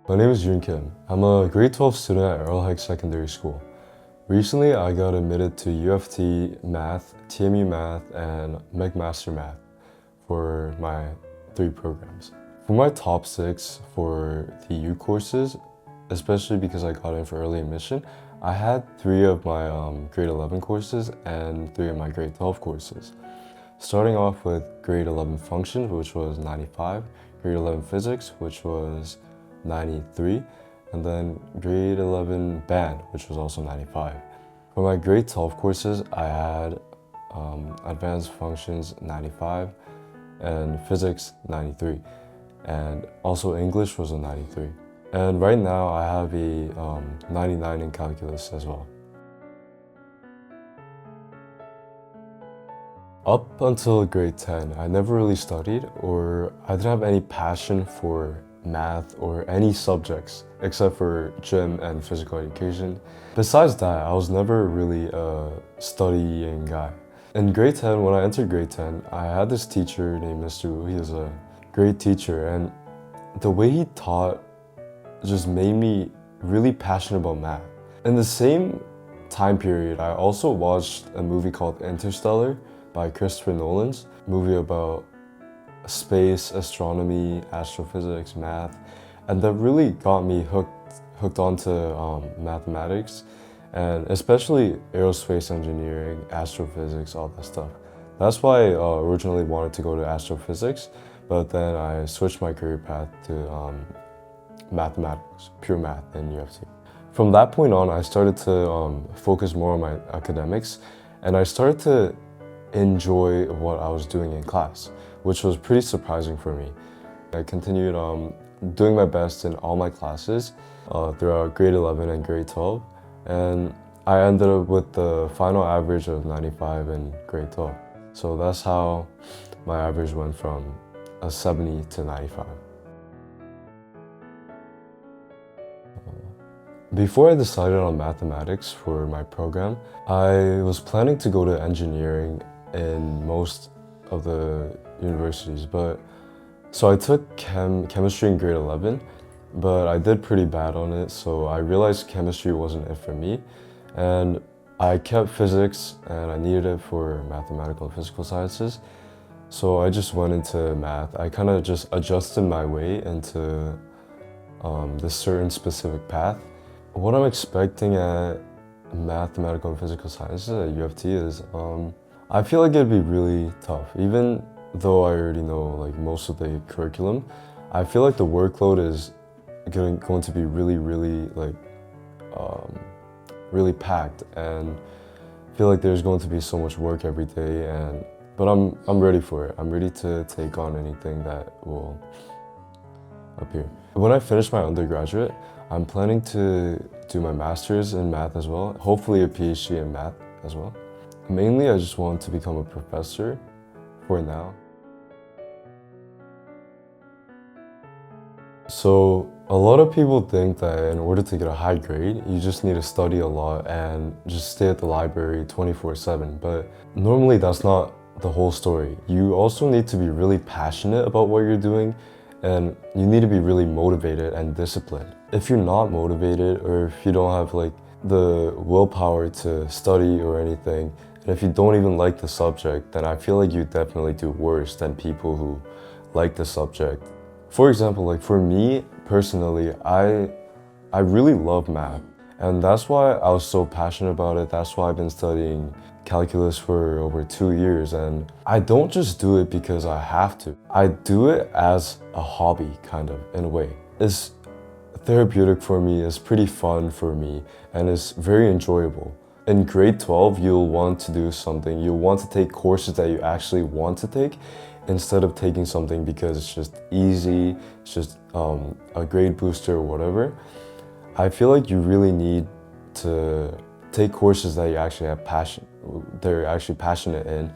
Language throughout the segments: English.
My name is Yoon Kim. I'm a grade 12 student at Earl Haig Secondary School. Recently, I got admitted to UFT Math, TMU Math, and McMaster Math for my 3 programs. For my top 6 for the U courses, especially because I got in for early admission, I had 3 of my grade 11 courses and 3 of my grade 12 courses. Starting off with grade 11 functions, which was 95, grade 11 physics, which was 93, and then grade 11 band, which was also 95. For my grade 12 courses, I had advanced functions 95 and physics 93, and also English was a 93. And right now I have a 99 in calculus as well. Up until grade 10, I never really studied, or I didn't have any passion for math or any subjects except for gym and physical education. Besides that, I was never really a studying guy. In grade 10, when I entered grade 10, I had this teacher named Mr. Wu. He was a great teacher, and the way he taught just made me really passionate about math. In the same time period, I also watched a movie called Interstellar by Christopher Nolan's movie about space, astronomy, astrophysics, math, and that really got me hooked onto mathematics, and especially aerospace engineering, astrophysics, all that stuff. That's why I originally wanted to go to astrophysics, but then I switched my career path to mathematics, pure math in UFT. From that point on, I started to focus more on my academics, and I started to enjoy what I was doing in class, which was pretty surprising for me. I continued doing my best in all my classes throughout grade 11 and grade 12, and I ended up with the final average of 95 in grade 12. So that's how my average went from a 70 to 95. Before I decided on mathematics for my program, I was planning to go to engineering in most of the universities, so I took chemistry in grade 11, but I did pretty bad on it, so I realized chemistry wasn't it for me, and I kept physics and I needed it for mathematical and physical sciences, so I just went into math. I kind of just adjusted my way into this certain specific path. What I'm expecting at mathematical and physical sciences at UFT is I feel like it'd be really tough. Even though I already know like most of the curriculum, I feel like the workload is going to be really packed, and I feel like there's going to be so much work every day, but I'm ready for it. I'm ready to take on anything that will appear. When I finish my undergraduate, I'm planning to do my master's in math as well, hopefully a PhD in math as well. Mainly, I just want to become a professor for now. So a lot of people think that in order to get a high grade, you just need to study a lot and just stay at the library 24/7. But normally that's not the whole story. You also need to be really passionate about what you're doing, and you need to be really motivated and disciplined. If you're not motivated, or if you don't have like the willpower to study or anything, and if you don't even like the subject, then I feel like you definitely do worse than people who like the subject. For example, like for me personally, I really love math, and that's why I was so passionate about it. That's why I've been studying calculus for over 2 years, and I don't just do it because I have to. I do it as a hobby, kind of, in a way. It's therapeutic for me, it's pretty fun for me, and it's very enjoyable. In grade 12, you'll want to do something. You'll want to take courses that you actually want to take, instead of taking something because it's just easy, it's just a grade booster or whatever. I feel like you really need to take courses that you actually have they're actually passionate in.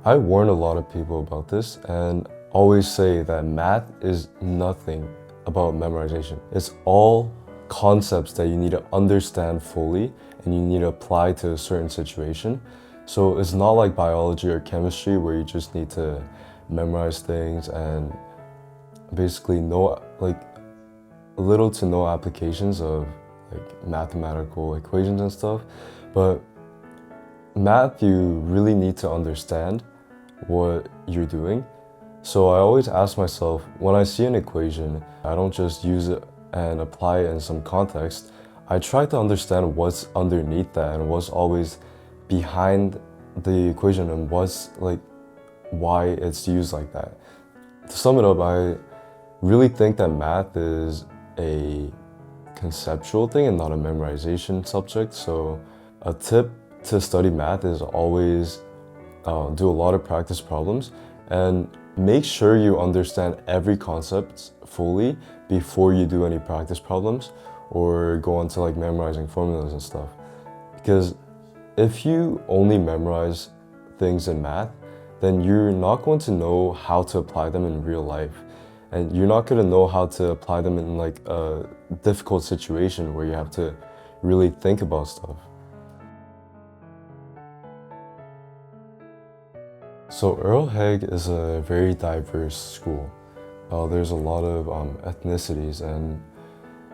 I warn a lot of people about this and always say that math is nothing about memorization. It's all concepts that you need to understand fully and you need to apply to a certain situation. So it's not like biology or chemistry where you just need to memorize things and basically no little to no applications of like mathematical equations and stuff. But math, you really need to understand what you're doing. So I always ask myself, when I see an equation, I don't just use it and apply it in some context. I try to understand what's underneath that and what's always behind the equation and what's like why it's used like that. To sum it up, I really think that math is a conceptual thing and not a memorization subject. So a tip to study math is always do a lot of practice problems and make sure you understand every concept fully before you do any practice problems or go on to like memorizing formulas and stuff. Because if you only memorize things in math, then you're not going to know how to apply them in real life. And you're not going to know how to apply them in like a difficult situation where you have to really think about stuff. So Earl Hague is a very diverse school. There's a lot of ethnicities, and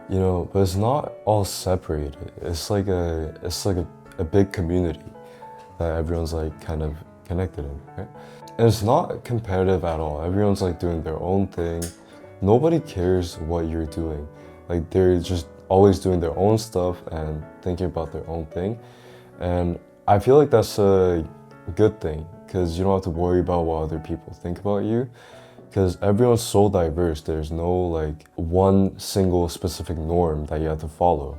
but it's not all separated. It's like a big community that everyone's like kind of connected in, right? And it's not competitive at all. Everyone's like doing their own thing. Nobody cares what you're doing. Like they're just always doing their own stuff and thinking about their own thing. And I feel like that's a good thing, because you don't have to worry about what other people think about you, because everyone's so diverse. There's no like one single specific norm that you have to follow.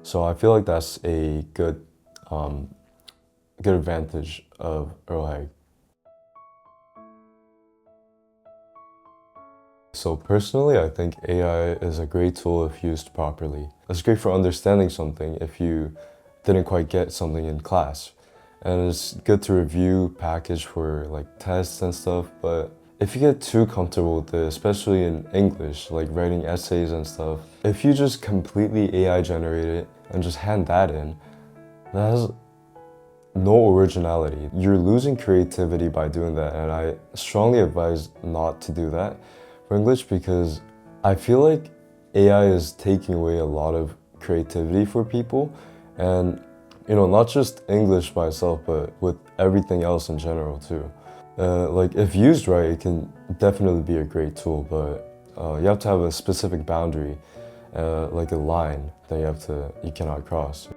So I feel like that's a good advantage of Earl Hague. So personally, I think AI is a great tool if used properly. It's great for understanding something if you didn't quite get something in class. And it's good to review, package for like tests and stuff, but if you get too comfortable with it, especially in English, like writing essays and stuff, if you just completely AI generate it and just hand that in, that has no originality. You're losing creativity by doing that, and I strongly advise not to do that for English, because I feel like AI is taking away a lot of creativity for people, and not just English by itself, but with everything else in general too. Like if used right, it can definitely be a great tool, but you have to have a specific boundary, like a line that you cannot cross.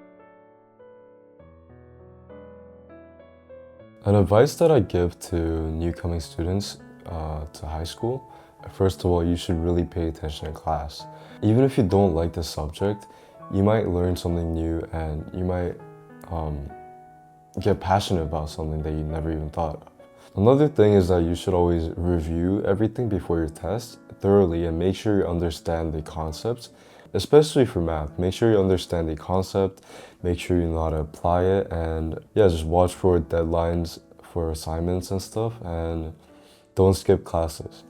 An advice that I give to newcoming students to high school, first of all, you should really pay attention in class. Even if you don't like the subject, you might learn something new, and you might get passionate about something that you never even thought of. Another thing is that you should always review everything before your test thoroughly and make sure you understand the concepts, especially for math. Make sure you understand the concept, make sure you know how to apply it, and yeah, just watch for deadlines for assignments and stuff, and don't skip classes.